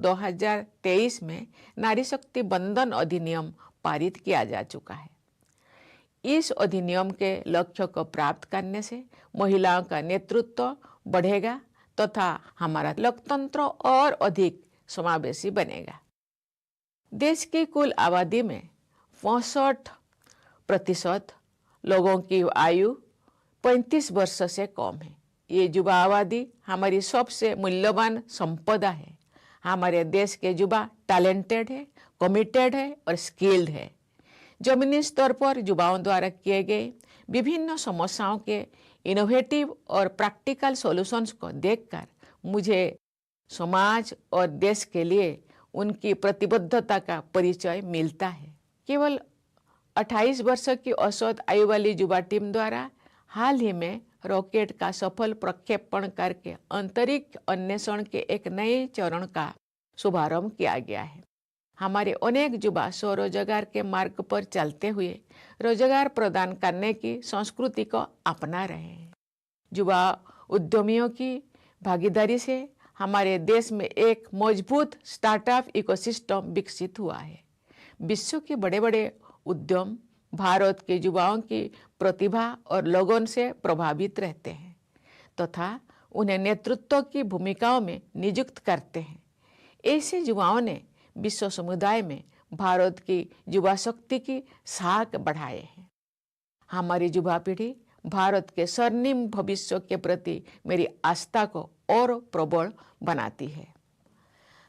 2023 में नारी शक्ति बंधन अधिनियम पारित किया जा चुका है। इस अधिनियम के लक्ष्य को प्राप्त करने से महिलाओं का नेतृत्व बढ़ेगा तथा हमारा लोकतंत्र और अधिक समावेशी बनेगा। देश की कुल आबादी में 65% लोगों की आयु 35 वर्ष से कम है। ये युवा आबादी हमारी सबसे मूल्यवान संपदा है। हमारे देश के युवा टैलेंटेड है, कमिटेड है और स्किल्ड है। जमीनी स्तर पर युवाओं द्वारा किए गए विभिन्न समस्याओं के इनोवेटिव और प्रैक्टिकल सॉल्यूशंस को देखकर मुझे समाज और देश के लिए उनकी प्रतिबद्धता का परिचय मिलता है। केवल 28 वर्ष की औसत आयु वाली युवा टीम द्वारा हाल ही में रॉकेट का सफल प्रक्षेपण करके अंतरिक्ष अन्वेषण के एक नए चरण का शुभारंभ किया गया है। हमारे अनेक युवा स्वरोजगार के मार्ग पर चलते हुए रोजगार प्रदान करने की संस्कृति को अपना रहे हैं। युवा उद्यमियों की भागीदारी से हमारे देश में एक मजबूत स्टार्टअप इकोसिस्टम विकसित हुआ है। विश्व के बड़े बड़े उद्यम भारत के युवाओं की प्रतिभा और लगन से प्रभावित रहते हैं तथा उन्हें नेतृत्व की भूमिकाओं में नियुक्त करते हैं। ऐसे युवाओं ने विश्व समुदाय में भारत की युवा शक्ति की साख बढ़ाए हैं। हमारी युवा पीढ़ी भारत के स्वर्णिम भविष्य के प्रति मेरी आस्था को और प्रबल बनाती है।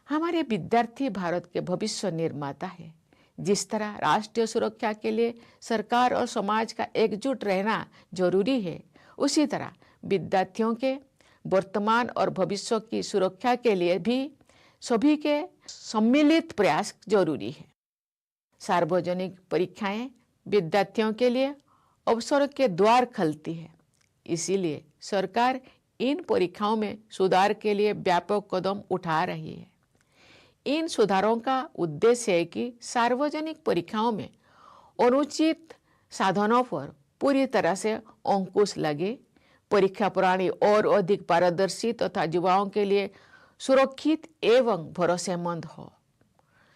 हमारे विद्यार्थी भारत के भविष्य निर्माता है। जिस तरह राष्ट्रीय सुरक्षा के लिए सरकार और समाज का एकजुट रहना जरूरी है, उसी तरह विद्यार्थियों के वर्तमान और भविष्य की सुरक्षा के लिए भी सभी के सम्मिलित प्रयास जरूरी है। सार्वजनिक परीक्षाएं विद्यार्थियों के लिए अवसर के द्वार खोलती है। इसीलिए सरकार इन परीक्षाओं में सुधार के लिए व्यापक कदम उठा रही है। इन सुधारों का उद्देश्य है कि सार्वजनिक परीक्षाओं में अनुचित साधनों पर पूरी तरह से अंकुश लगे, परीक्षा प्रणाली और अधिक पारदर्शी तथा युवाओं के लिए सुरक्षित एवं भरोसेमंद हो।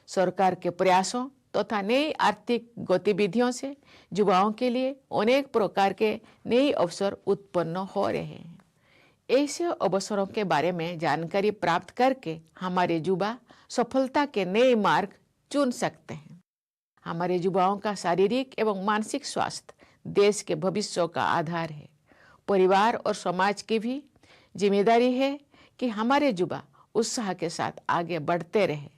सरकार के प्रयासों तथा नई आर्थिक गतिविधियों से युवाओं के लिए अनेक प्रकार के नए अवसर उत्पन्न हो रहे हैं। ऐसे अवसरों के बारे में जानकारी प्राप्त करके हमारे युवा सफलता के नए मार्ग चुन सकते हैं। हमारे युवाओं का शारीरिक एवं मानसिक स्वास्थ्य देश के भविष्य का आधार है। परिवार और समाज की भी जिम्मेदारी है कि हमारे युवा उत्साह के साथ आगे बढ़ते रहे।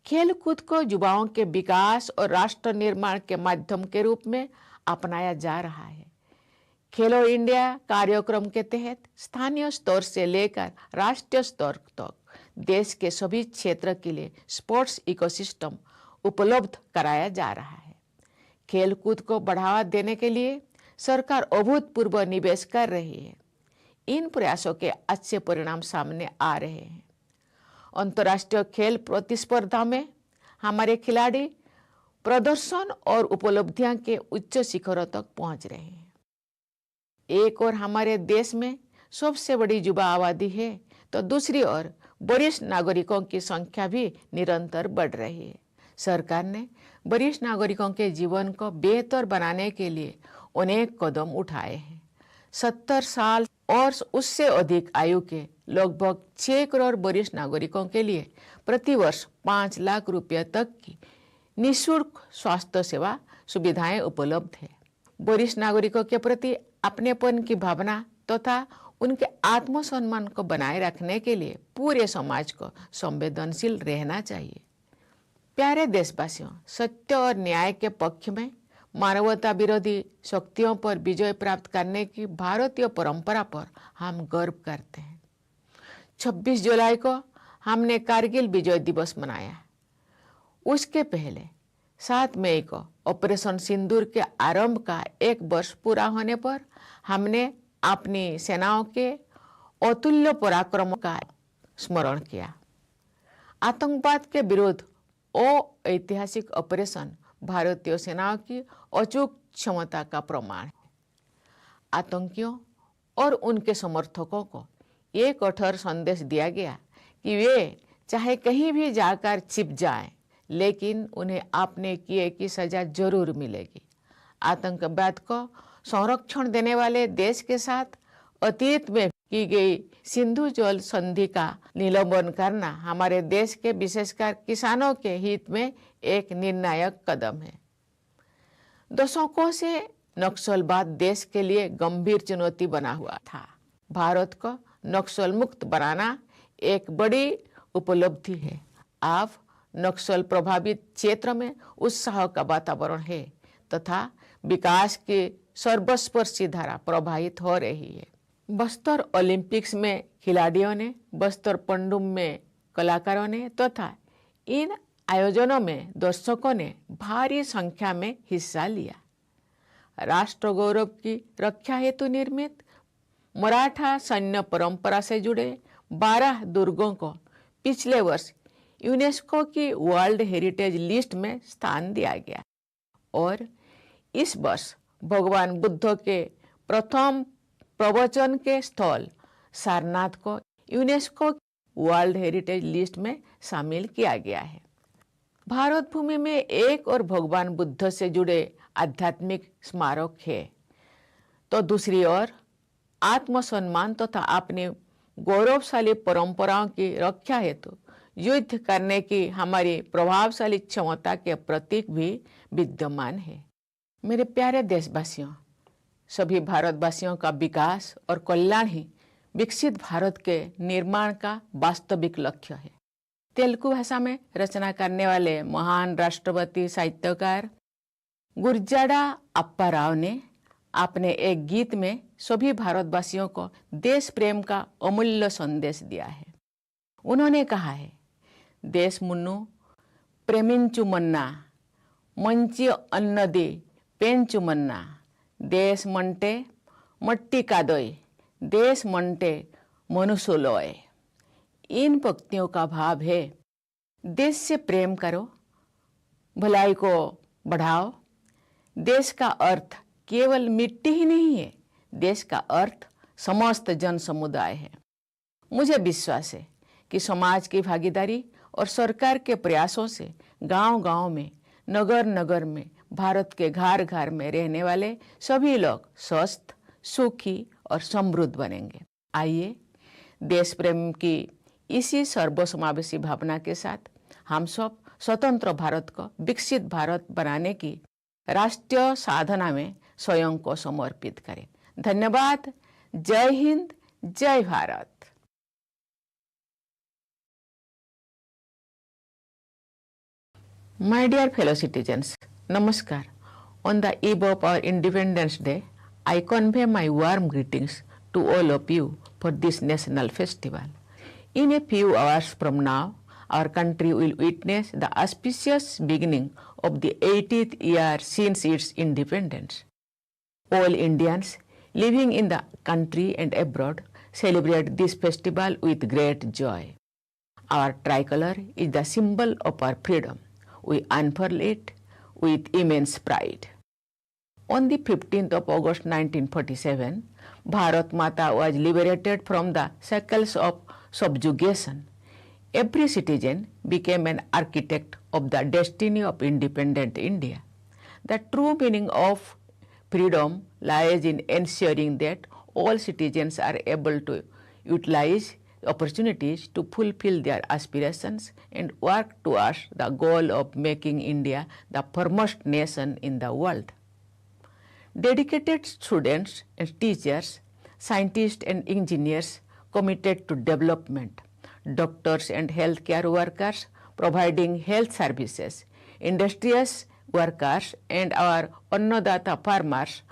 खेल कूद को युवाओं के विकास और राष्ट्र निर्माण के माध्यम के रूप में अपनाया जा रहा है। खेलो इंडिया कार्यक्रम के तहत स्थानीय स्तर से लेकर राष्ट्रीय स्तर तक देश के सभी क्षेत्र के लिए स्पोर्ट्स इकोसिस्टम उपलब्ध कराया जा रहा है। खेल कूद को बढ़ावा देने के लिए सरकार अभूतपूर्व निवेश कर रही है। इन प्रयासों के अच्छे परिणाम सामने आ रहे हैं। अंतर्राष्ट्रीय खेल प्रतिस्पर्धा में हमारे खिलाड़ी प्रदर्शन और उपलब्धियां के उच्च शिखरों तक पहुंच रहे हैं। एक ओर हमारे देश में सबसे बड़ी युवा आबादी है तो दूसरी ओर वरिष्ठ नागरिकों की संख्या भी निरंतर बढ़ रही है। सरकार ने वरिष्ठ नागरिकों के जीवन को बेहतर बनाने के लिए अनेक कदम उठाए हैं। 70 साल और उससे अधिक आयु के लगभग 6 करोड़ वरिष्ठ नागरिकों के लिए प्रतिवर्ष 5 लाख रुपये तक की निःशुल्क स्वास्थ्य सेवा सुविधाएं उपलब्ध है। वरिष्ठ नागरिकों के प्रति अपनेपन की भावना तथा उनके आत्मसम्मान को बनाए रखने के लिए पूरे समाज को संवेदनशील रहना चाहिए। प्यारे देशवासियों, सत्य और न्याय के पक्ष में मानवता विरोधी शक्तियों पर विजय प्राप्त करने की भारतीय परंपरा पर हम गर्व करते हैं। 26 जुलाई को हमने कारगिल विजय दिवस मनाया। उसके पहले 7 मई को ऑपरेशन सिंदूर के आरंभ का 1 वर्ष पूरा होने पर हमने अपनी सेनाओं के अतुल्य पराक्रम का स्मरण किया। आतंकवाद के विरुद्ध ऐतिहासिक ऑपरेशन भारतीय सेनाओं की अचूक क्षमता का प्रमाण है। आतंकियों और उनके समर्थकों को एक कठोर संदेश दिया गया कि वे चाहे कहीं भी जाकर छिप जाएं, लेकिन उन्हें आपने किए की सजा जरूर मिलेगी। आतंकवाद को संरक्षण देने वाले देश के साथ अतीत में की गई सिंधु जल संधि का निलंबन करना हमारे देश के विशेषकर किसानों के हित में एक निर्णायक कदम है। दशकों से नक्सलवाद देश के लिए गंभीर चुनौती बना हुआ था। भारत को नक्सल मुक्त बनाना एक बड़ी उपलब्धि है। अब नक्सल प्रभावित क्षेत्र में उत्साह का वातावरण है तथा विकास की सर्वस्पर्शी धारा प्रवाहित हो रही है। बस्तर ओलंपिक्स में खिलाड़ियों ने, बस्तर पंडुम में कलाकारों ने तथा इन आयोजनों में दर्शकों ने भारी संख्या में हिस्सा लिया। राष्ट्र गौरव की रक्षा हेतु निर्मित मराठा सैन्य परंपरा से जुड़े 12 दुर्गों को पिछले वर्ष यूनेस्को की वर्ल्ड हेरिटेज लिस्ट में स्थान दिया गया और इस वर्ष भगवान बुद्ध के प्रथम प्रवचन के स्थल सारनाथ को यूनेस्को वर्ल्ड हेरिटेज लिस्ट में शामिल किया गया है। भारत भूमि में एक और भगवान बुद्ध से जुड़े आध्यात्मिक स्मारक है, तो दूसरी ओर आत्मसम्मान तथा अपनी गौरवशाली परंपराओं की रक्षा हेतु युद्ध करने की हमारी प्रभावशाली क्षमता के प्रतीक भी विद्यमान है। मेरे प्यारे देशवासियों, सभी भारतवासियों का विकास और कल्याण ही विकसित भारत के निर्माण का वास्तविक लक्ष्य है। तेलुगु भाषा में रचना करने वाले महान राष्ट्रपति साहित्यकार गुरजाड़ा अप्पा राव ने अपने एक गीत में सभी भारतवासियों को देश प्रेम का अमूल्य संदेश दिया है। उन्होंने कहा है, देश मुन्नु प्रेमिंचु मन्ना मंची अन्नदी पेंचु मन्ना देश मंटे मट्टी कादोय देश मंटे मनुष्योलोय। इन पंक्तियों का भाव है, देश से प्रेम करो, भलाई को बढ़ाओ। देश का अर्थ केवल मिट्टी ही नहीं है, देश का अर्थ समस्त जन समुदाय है। मुझे विश्वास है कि समाज की भागीदारी और सरकार के प्रयासों से गांव-गांव में, नगर नगर में, भारत के घर घर में रहने वाले सभी लोग स्वस्थ, सुखी और समृद्ध बनेंगे। आइए देश प्रेम की इसी सर्वसमावेशी भावना के साथ हम सब स्वतंत्र भारत को विकसित भारत बनाने की राष्ट्रीय साधना में स्वयं को समर्पित करें। धन्यवाद। जय हिंद, जय Bharat. My dear fellow citizens, Namaskar. On the eve of our Independence Day, I convey my warm greetings to all of you for this national festival. In a few hours from now, our country will witness the auspicious beginning of the 80th year since its independence. All Indians living in the country and abroad celebrate this festival with great joy. Our tricolor is the symbol of our freedom. We unfurl it with immense pride. On the 15th of August 1947, Bharat Mata was liberated from the shackles of subjugation. Every citizen became an architect of the destiny of independent India. The true meaning of freedom lies in ensuring that all citizens are able to utilize opportunities to fulfill their aspirations and work towards the goal of making India the foremost nation in the world. Dedicated students and teachers, scientists and engineers committed to development, doctors and healthcare workers providing health services, industrious workers and our Annadata farmers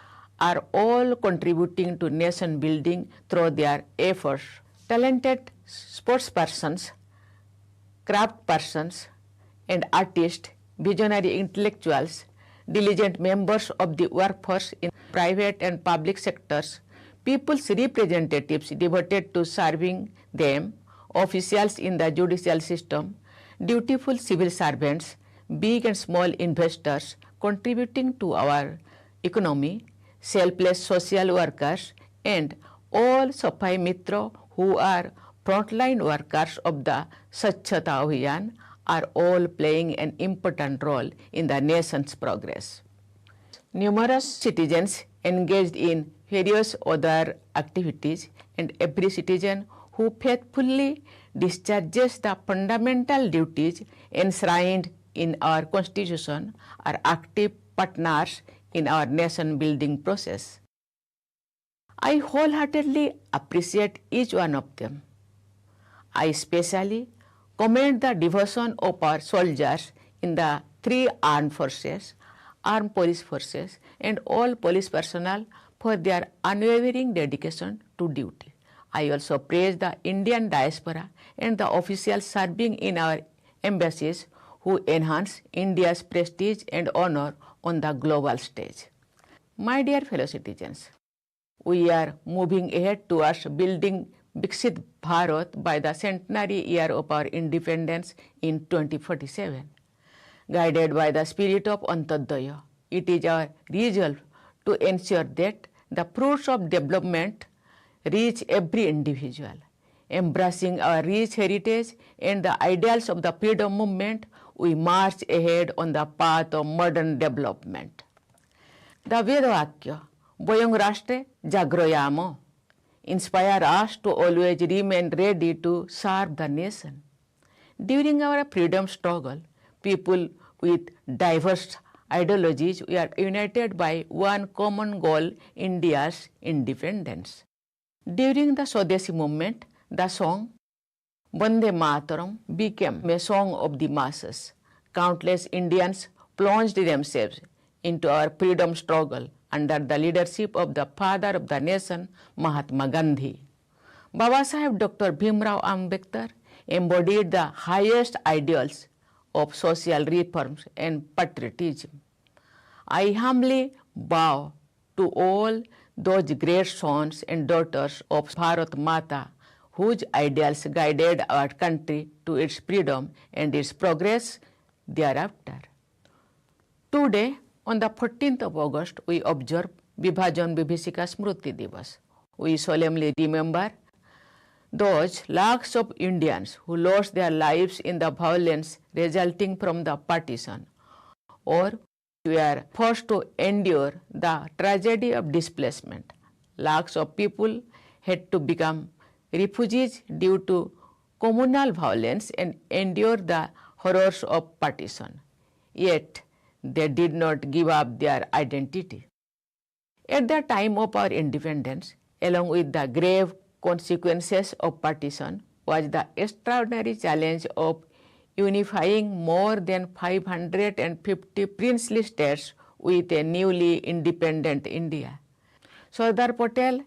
are all contributing to nation building through their efforts. Talented sportspersons, craftspersons, and artists, visionary intellectuals, diligent members of the workforce in private and public sectors, people's representatives devoted to serving them, officials in the judicial system, dutiful civil servants, big and small investors contributing to our economy, selfless social workers, and all Safai Mitra who are frontline workers of the Swachhata Abhiyan are all playing an important role in the nation's progress. Numerous citizens engaged in various other activities, and every citizen who faithfully discharges the fundamental duties enshrined in our Constitution are active partners in our nation building process. I wholeheartedly appreciate each one of them. I especially commend the devotion of our soldiers in the three armed forces, armed police forces, and all police personnel for their unwavering dedication to duty. I also praise the Indian diaspora and the officials serving in our embassies who enhance India's prestige and honor on the global stage. My dear fellow citizens, we are moving ahead towards building Viksit Bharat by the centenary year of our independence in 2047. Guided by the spirit of Antyodaya, it is our resolve to ensure that the fruits of development reach every individual. Embracing our rich heritage and the ideals of the freedom movement, we march ahead on the path of modern development. The Vedavakya, Vayam Rashtre Jagroyamo, inspire us to always remain ready to serve the nation. During our freedom struggle, people with diverse ideologies were united by one common goal, India's independence. During the Swadeshi movement, the song Vande Mataram became a song of the masses. Countless Indians plunged themselves into our freedom struggle under the leadership of the father of the nation, Mahatma Gandhi. Baba Saheb Dr. Bhimrao Ambedkar embodied the highest ideals of social reforms and patriotism. I humbly bow to all those great sons and daughters of Bharat Mata whose ideals guided our country to its freedom and its progress thereafter. Today, on the 14th of August, we observe Vibhajan Vibhishika Smriti Divas. We solemnly remember those lakhs of Indians who lost their lives in the violence resulting from the partition, or were forced to endure the tragedy of displacement. Lakhs of people had to become refugees due to communal violence and endure the horrors of partition. Yet, they did not give up their identity. At the time of our independence, along with the grave consequences of partition, was the extraordinary challenge of unifying more than 550 princely states with a newly independent India. Sardar Patel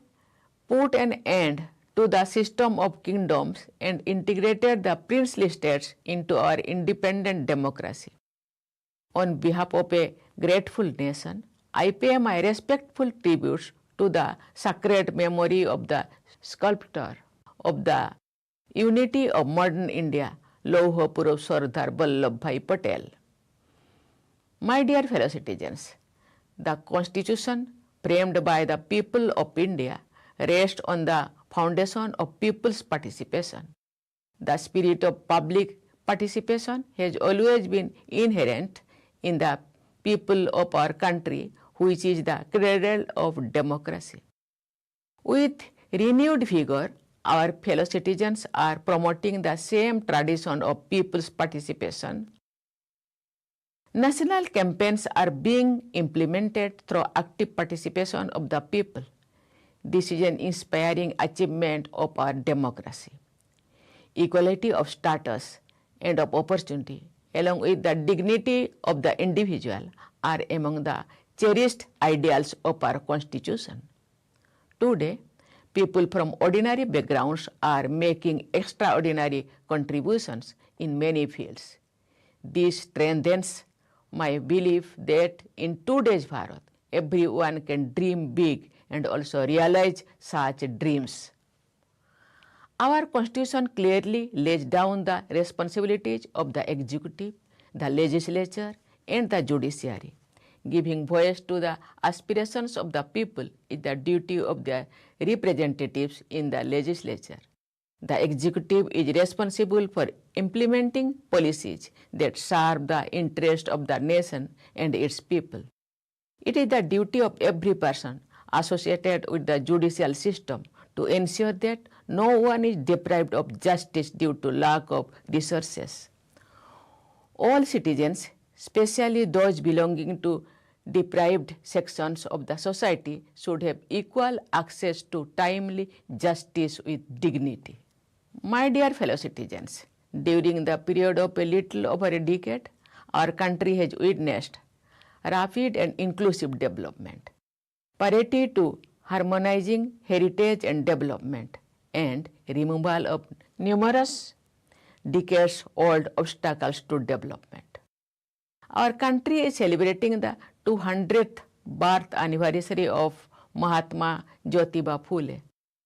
put an end to the system of kingdoms and integrated the princely states into our independent democracy. On behalf of a grateful nation, I pay my respectful tributes to the sacred memory of the sculptor of the unity of modern India, Lauha Purush Sardar Vallabhbhai Patel. My dear fellow citizens, the Constitution framed by the people of India rests on the foundation of people's participation. The spirit of public participation has always been inherent in the people of our country, which is the cradle of democracy. With renewed vigor, our fellow citizens are promoting the same tradition of people's participation. National campaigns are being implemented through active participation of the people. This is an inspiring achievement of our democracy. Equality of status and of opportunity, along with the dignity of the individual, are among the cherished ideals of our Constitution. Today, people from ordinary backgrounds are making extraordinary contributions in many fields. This strengthens my belief that in today's Bharat, everyone can dream big and also realize such dreams. Our Constitution clearly lays down the responsibilities of the executive, the legislature, and the judiciary. Giving voice to the aspirations of the people is the duty of the representatives in the legislature. The executive is responsible for implementing policies that serve the interest of the nation and its people. It is the duty of every person associated with the judicial system to ensure that no one is deprived of justice due to lack of resources. All citizens, especially those belonging to deprived sections of the society, should have equal access to timely justice with dignity. My dear fellow citizens, during the period of a little over a decade, our country has witnessed rapid and inclusive development. Priority to harmonizing heritage and development and removal of numerous decades-old obstacles to development. Our country is celebrating the 200th birth anniversary of Mahatma Jyotiba Phule.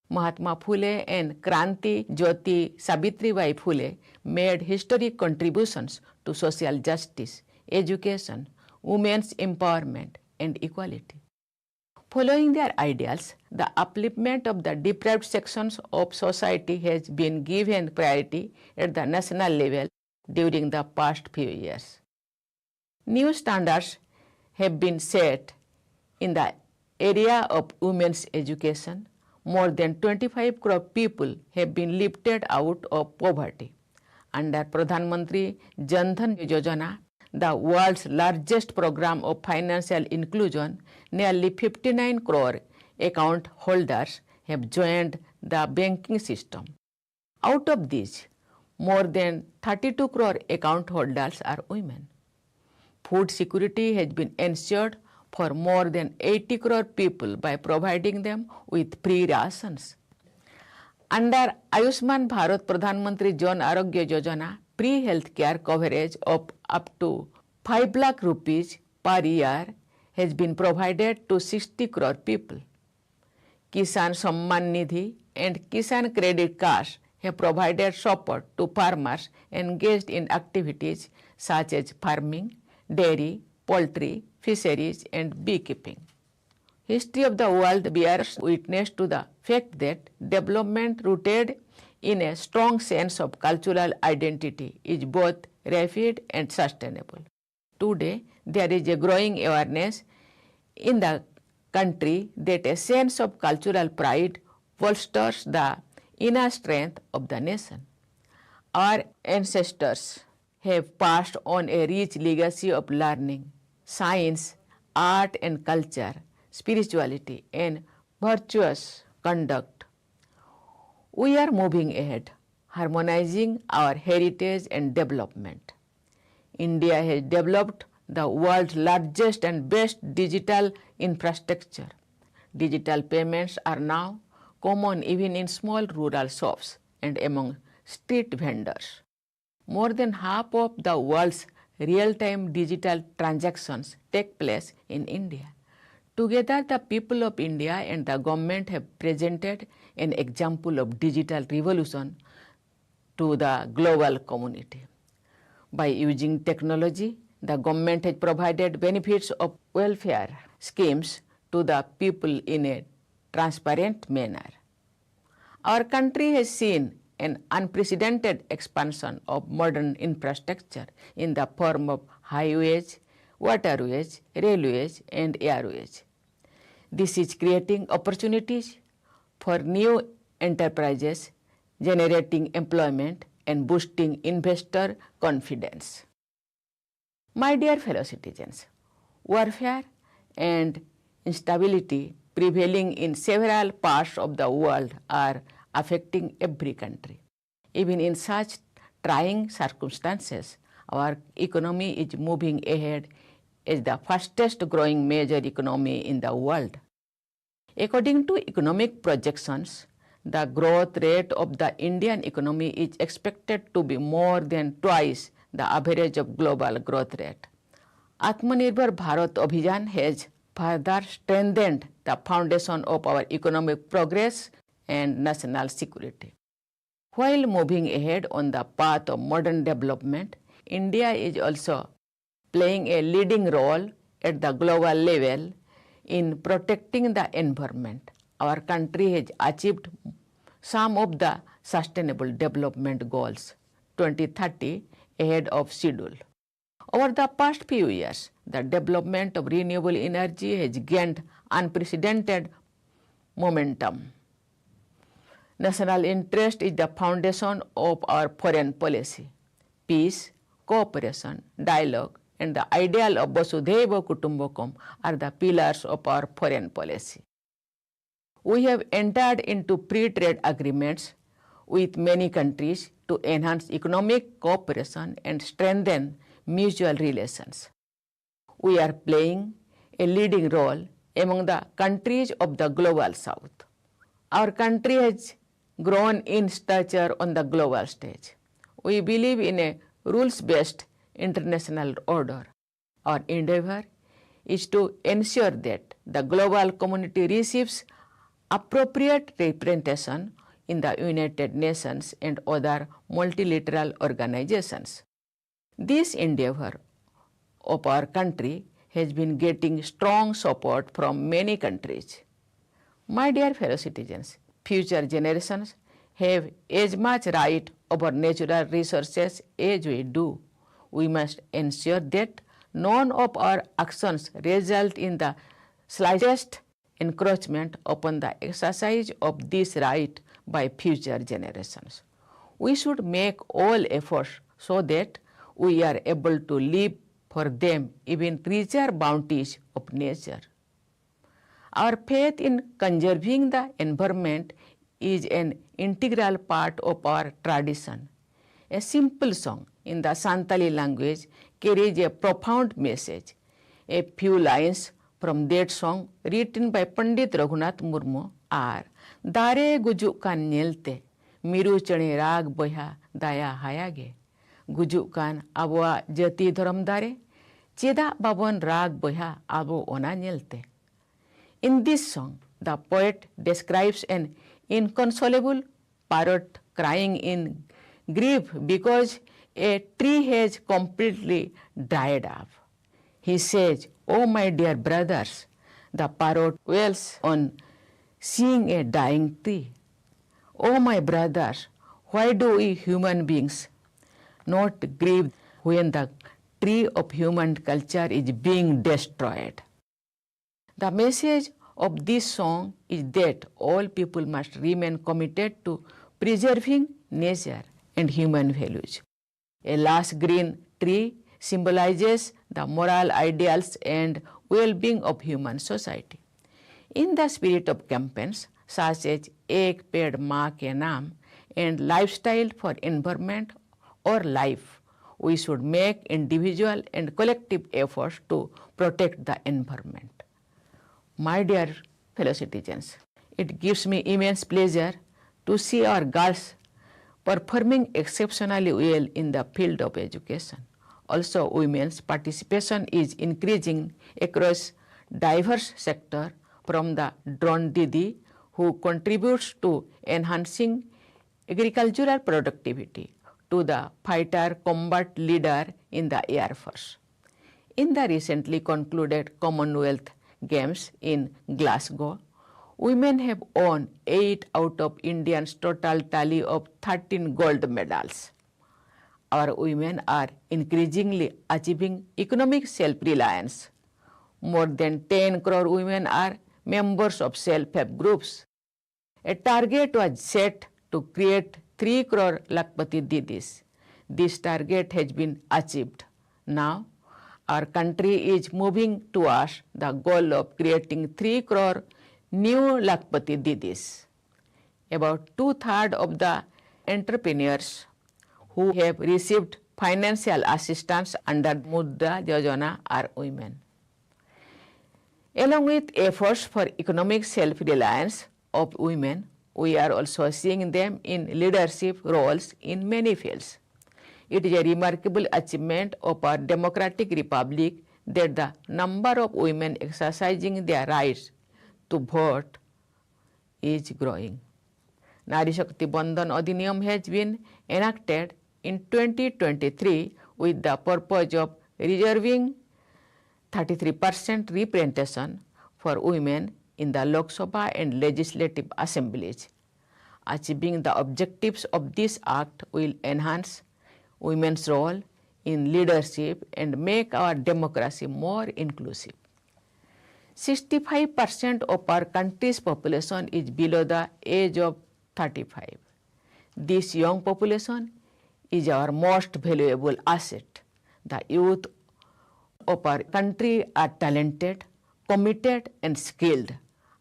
Mahatma Phule and Kranti Jyoti Savitribai Phule made historic contributions to social justice, education, women's empowerment, and equality. Following their ideals, the upliftment of the deprived sections of society has been given priority at the national level during the past few years. New standards have been set in the area of women's education. More than 25 crore people have been lifted out of poverty. Under Pradhan Mantri Jan Dhan Yojana, the world's largest program of financial inclusion, nearly 59 crore account holders have joined the banking system. Out of these, more than 32 crore account holders are women. Food security has been ensured for more than 80 crore people by providing them with free rations. Under Ayushman Bharat Pradhan Mantri Jan Arogya Yojana, free health care coverage of up to 5 lakh rupees per year has been provided to 60 crore people. Kisan Samman Nidhi and Kisan Credit Cards have provided support to farmers engaged in activities such as farming, dairy, poultry, fisheries, and beekeeping. History of the world bears witness to the fact that development rooted in a strong sense of cultural identity is both rapid and sustainable. Today, there is a growing awareness in the country that a sense of cultural pride bolsters the inner strength of the nation. Our ancestors have passed on a rich legacy of learning, science, art and culture, spirituality, and virtuous conduct. We are moving ahead, harmonizing our heritage and development. India has developed the world's largest and best digital infrastructure. Digital payments are now common even in small rural shops and among street vendors. More than half of the world's real-time digital transactions take place in India. Together, the people of India and the government have presented an example of digital revolution to the global community. By using technology, the government has provided benefits of welfare schemes to the people in a transparent manner. Our country has seen an unprecedented expansion of modern infrastructure in the form of highways, waterways, railways, and airways. This is creating opportunities for new enterprises, generating employment, and boosting investor confidence. My dear fellow citizens, warfare and instability prevailing in several parts of the world are affecting every country. Even in such trying circumstances, our economy is moving ahead as the fastest growing major economy in the world. According to economic projections, the growth rate of the Indian economy is expected to be more than twice the average of global growth rate. Atmanirbhar Bharat Abhiyan has further strengthened the foundation of our economic progress and national security. While moving ahead on the path of modern development, India is also playing a leading role at the global level in protecting the environment. Our country has achieved some of the Sustainable Development Goals 2030 ahead of schedule. Over the past few years, the development of renewable energy has gained unprecedented momentum. National interest is the foundation of our foreign policy. Peace, cooperation, dialogue, and the ideal of Vasudhaiva Kutumbakam are the pillars of our foreign policy. We have entered into free-trade agreements with many countries to enhance economic cooperation and strengthen mutual relations. We are playing a leading role among the countries of the Global South. Our country has grown in stature on the global stage. We believe in a rules-based international order. Our endeavor is to ensure that the global community receives appropriate representation in the United Nations and other multilateral organizations. This endeavor of our country has been getting strong support from many countries. My dear fellow citizens, future generations have as much right over natural resources as we do. We must ensure that none of our actions result in the slightest encroachment upon the exercise of this right by future generations. We should make all efforts so that we are able to live for them even richer bounties of nature. Our faith in conserving the environment is an integral part of our tradition. A simple song in the Santali language carries a profound message. A few lines from that song written by Pandit Raghunath Murmu are Dare gujuk kan nyelte miru chane rag boya daya hayage gujuk kan abwa jati dharam dare cheda babon rag boya abo ona nyelte. In this song, the poet describes an inconsolable parrot crying in grief because a tree has completely dried up. He says, "Oh my dear brothers," the parrot wails on seeing a dying tree. "Oh my brothers, why do we human beings not grieve when the tree of human culture is being destroyed?" The message of this song is that all people must remain committed to preserving nature and human values. A lush green tree symbolizes the moral ideals and well-being of human society. In the spirit of campaigns such as Ek Ped Maa Ke Naam and Lifestyle for Environment or Life, we should make individual and collective efforts to protect the environment. My dear fellow citizens, it gives me immense pleasure to see our girls performing exceptionally well in the field of education. Also, women's participation is increasing across diverse sectors, from the drone Didi, who contributes to enhancing agricultural productivity, to the fighter combat leader in the Air Force. In the recently concluded Commonwealth Games in Glasgow, women have won 8 out of India's total tally of 13 gold medals. Our women are increasingly achieving economic self-reliance. More than 10 crore women are members of self-help groups. A target was set to create 3 crore Lakpati Didis. This target has been achieved. Now, our country is moving towards the goal of creating 3 crore new Lakpati Didis. About 2/3 of the entrepreneurs who have received financial assistance under Mudra Yojana are women. Along with efforts for economic self-reliance of women, we are also seeing them in leadership roles in many fields. It is a remarkable achievement of our democratic republic that the number of women exercising their rights to vote is growing. Nari Shakti Bandhan Adhiniyam has been enacted in 2023 with the purpose of reserving 33% representation for women in the Lok Sabha and legislative assemblies. Achieving the objectives of this act will enhance women's role in leadership and make our democracy more inclusive. 65% of our country's population is below the age of 35. This young population is our most valuable asset. The youth of our country are talented, committed, and skilled.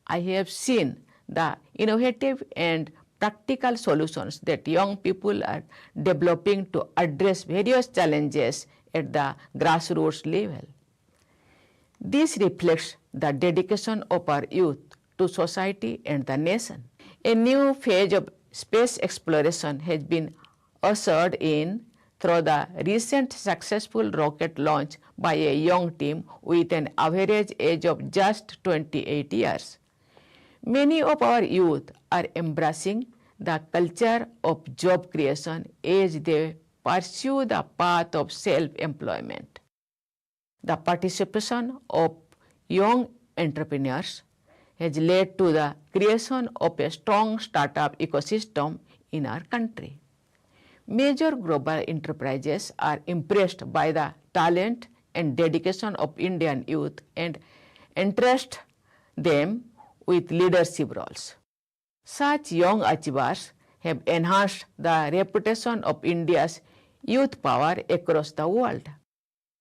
I have seen the innovative and practical solutions that young people are developing to address various challenges at the grassroots level. This reflects the dedication of our youth to society and the nation. A new phase of space exploration has been ushered in through the recent successful rocket launch by a young team with an average age of just 28 years. Many of our youth are embracing the culture of job creation as they pursue the path of self-employment. The participation of young entrepreneurs has led to the creation of a strong startup ecosystem in our country. Major global enterprises are impressed by the talent and dedication of Indian youth and entrust them with leadership roles. Such young achievers have enhanced the reputation of India's youth power across the world.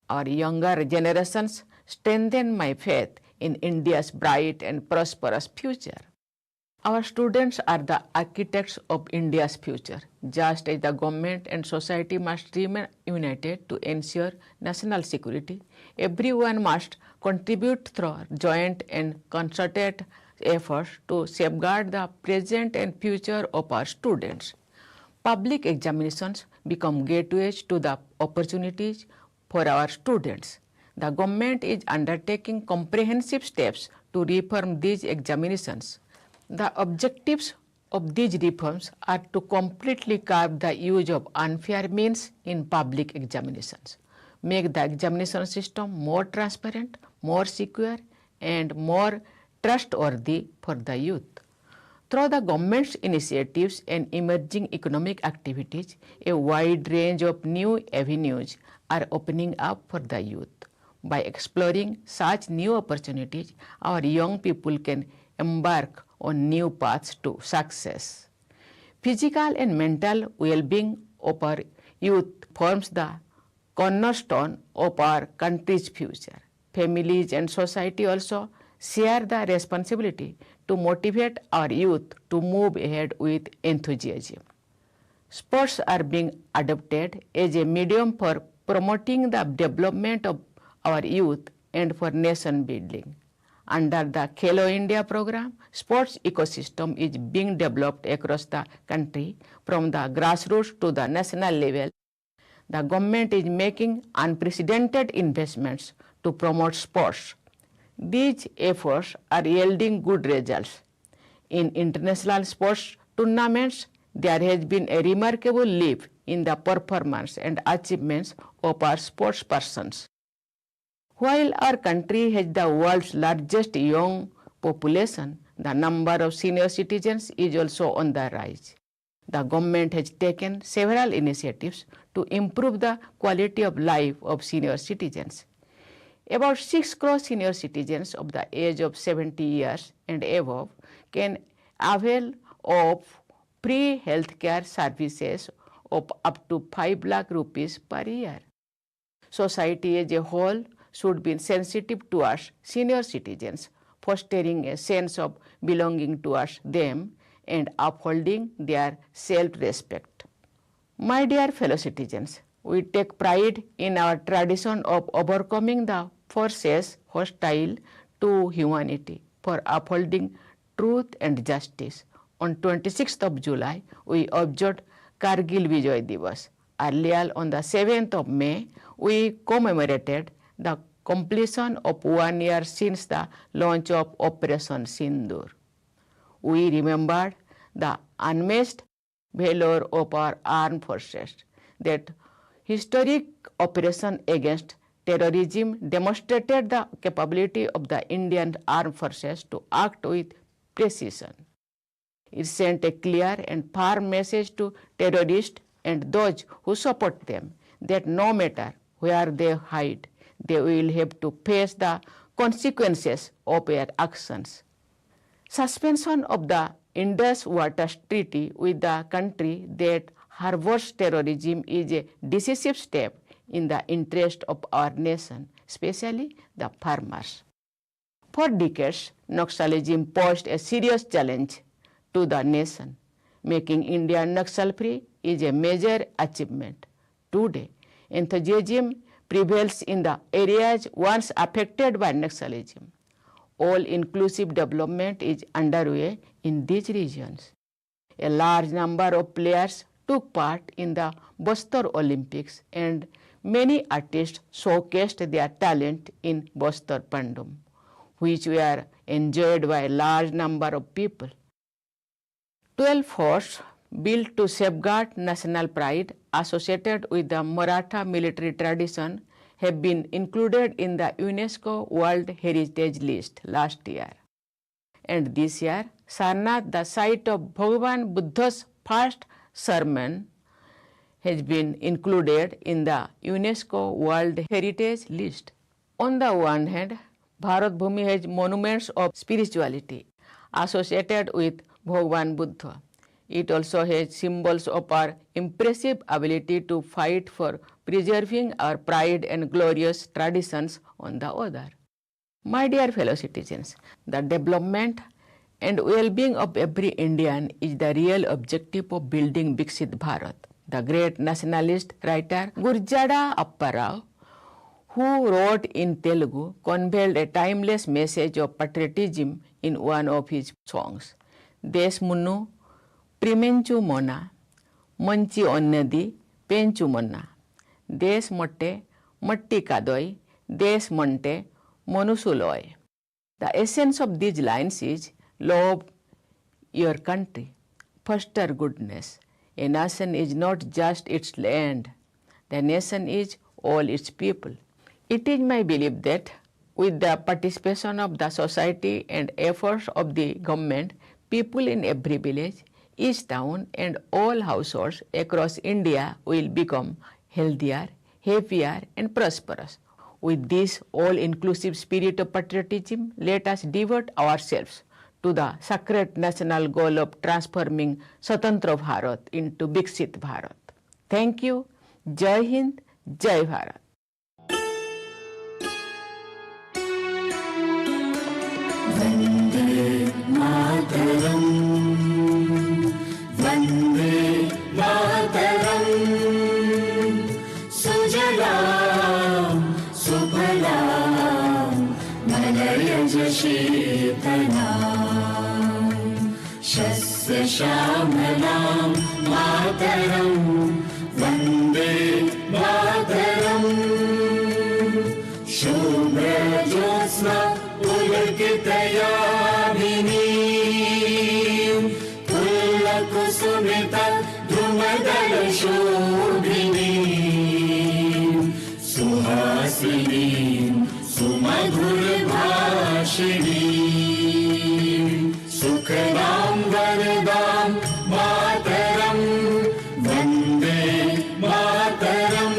Our younger generations strengthen my faith in India's bright and prosperous future. Our students are the architects of India's future. Just as the government and society must remain united to ensure national security, everyone must contribute through joint and concerted efforts to safeguard the present and future of our students. Public examinations become gateways to the opportunities for our students. The government is undertaking comprehensive steps to reform these examinations. The objectives of these reforms are to completely curb the use of unfair means in public examinations, make the examination system more transparent, more secure, and more trustworthy for the youth. Through the government's initiatives and emerging economic activities, a wide range of new avenues are opening up for the youth. By exploring such new opportunities, our young people can embark on new paths to success. Physical and mental well-being of our youth forms the cornerstone of our country's future. Families and society also share the responsibility to motivate our youth to move ahead with enthusiasm. Sports are being adopted as a medium for promoting the development of our youth and for nation building. Under the Khelo India program, sports ecosystem is being developed across the country from the grassroots to the national level. The government is making unprecedented investments to promote sports. These efforts are yielding good results. In international sports tournaments, there has been a remarkable leap in the performance and achievements of our sports persons. While our country has the world's largest young population, the number of senior citizens is also on the rise. The government has taken several initiatives to improve the quality of life of senior citizens. About 6 crore senior citizens of the age of 70 years and above can avail of free healthcare services of up to 5 lakh rupees per year. Society as a whole should be sensitive towards senior citizens, fostering a sense of belonging towards them and upholding their self-respect. My dear fellow citizens, we take pride in our tradition of overcoming the forces hostile to humanity for upholding truth and justice. On 26th of July, we observed Kargil Vijay Divas. Earlier on the 7th of May, we commemorated the completion of 1 year since the launch of Operation Sindoor. We remembered the unmatched valor of our armed forces. That historic operation against terrorism demonstrated the capability of the Indian armed forces to act with precision. It sent a clear and firm message to terrorists and those who support them that no matter where they hide, they will have to face the consequences of their actions. Suspension of the Indus Waters Treaty with the country that harbors terrorism is a decisive step in the interest of our nation, especially the farmers. For decades, Naxalism posed a serious challenge to the nation. Making India Naxal-free is a major achievement. Today, enthusiasm prevails in the areas once affected by Naxalism. All-inclusive development is underway in these regions. A large number of players took part in the Bastar Olympics and many artists showcased their talent in Bastar Pandum, which were enjoyed by a large number of people. 12 forts built to safeguard national pride associated with the Maratha military tradition have been included in the UNESCO World Heritage List last year. And this year, Sarnath, the site of Bhagavan Buddha's first sermon, has been included in the UNESCO World Heritage List. On the one hand, Bharat Bhumi has monuments of spirituality associated with Bhagavan Buddha. It also has symbols of our impressive ability to fight for preserving our pride and glorious traditions on the other. My dear fellow citizens, the development and well-being of every Indian is the real objective of building Viksit Bharat. The great nationalist writer Gurjada Appa Rao, who wrote in Telugu, conveyed a timeless message of patriotism in one of his songs. Desh Munnu Primenchu Mona, Manchi Onnadi Penchu Mona. Desh Motte Matti Kadoi, Desh Monte Monusuloy. The essence of these lines is love your country, foster goodness. A nation is not just its land. The nation is all its people. It is my belief that with the participation of the society and efforts of the government, people in every village, each town and all households across India will become healthier, happier and prosperous. With this all-inclusive spirit of patriotism, let us devote ourselves to the sacred national goal of transforming Swatantra Bharat into Viksit Bharat. Thank you. Jai Hind, Jai Bharat. Vande Mataram, Vande Mataram, Sujalam, Supalam, Malayaj Sheetalam, Shasya Shamalam, Mataram, Vande Mataram, Shubhra Jyotsna Pulakitayamini, Pullakusumita Drumadala Shobhini, Suhasini, Sumadhur Bhashini, Sukhanam Varadam Mataram, Vande Mataram,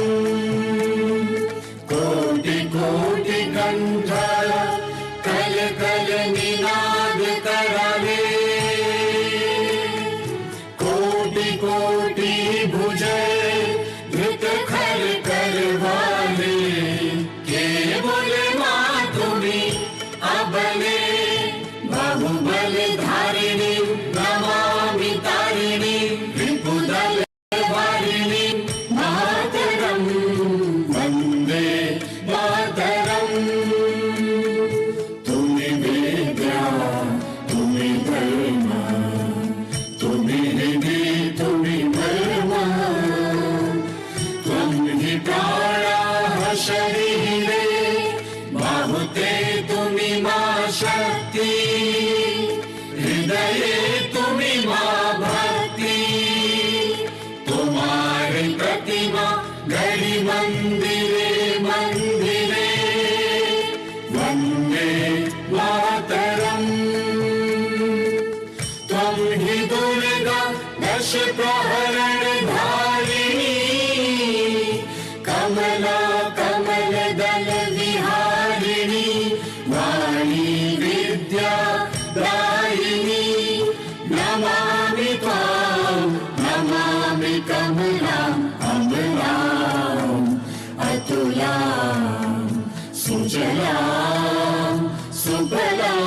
Koti Koti Kantha Kal Kal Ninad Karave, Koti Koti Bhujay Dhrit Khar Karwale, Ke Bole Ma Tumi Abale Mridula Sujala Suphala